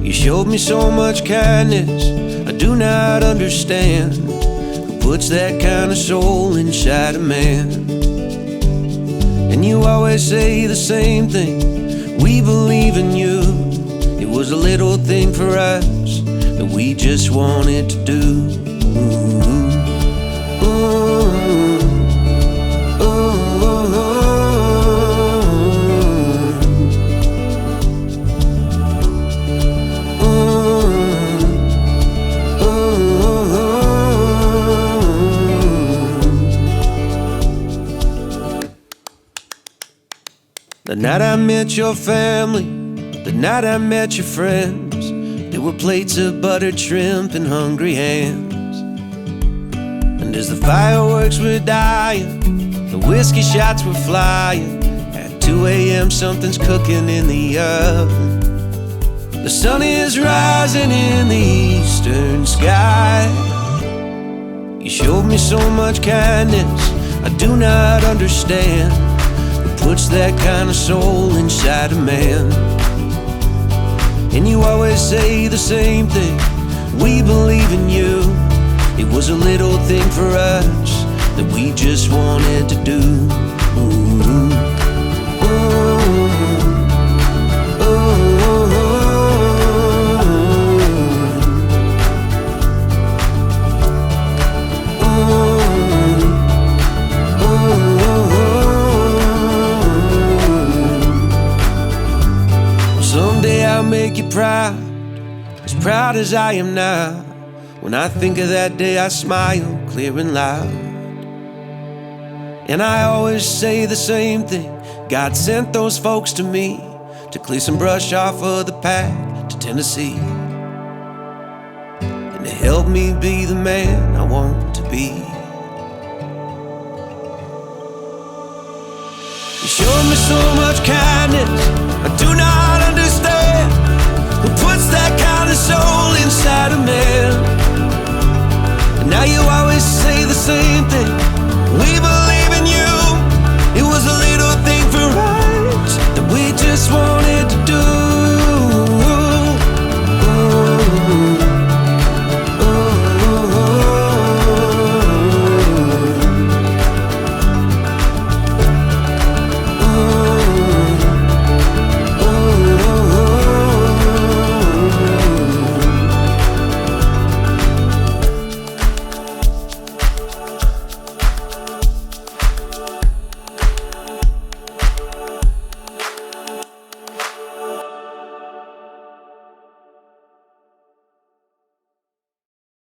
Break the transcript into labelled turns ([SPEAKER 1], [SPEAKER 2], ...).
[SPEAKER 1] You showed me so much kindness, I do not understand who puts that kind of soul inside a man. And you always say the same thing, we believe in you. It was a little thing for us that we just wanted to do. The night I met your family, the night I met your friends, there were plates of buttered shrimp and hungry hands. And as the fireworks were dying, the whiskey shots were flying, at 2 a.m. something's cooking in the oven. The sun is rising in the eastern sky. You showed me so much kindness, I do not understand who puts that kind of soul inside a man. And you always say the same thing, we believe in you. It was a little thing for us that we just wanted to do. Someday I'll make you proud as I am now. When I think of that day, I smile clear and loud. And I always say the same thing, God sent those folks to me to clear some brush off of the path to Tennessee, and to help me be the man I want to be. You showed me so much kindness, I do not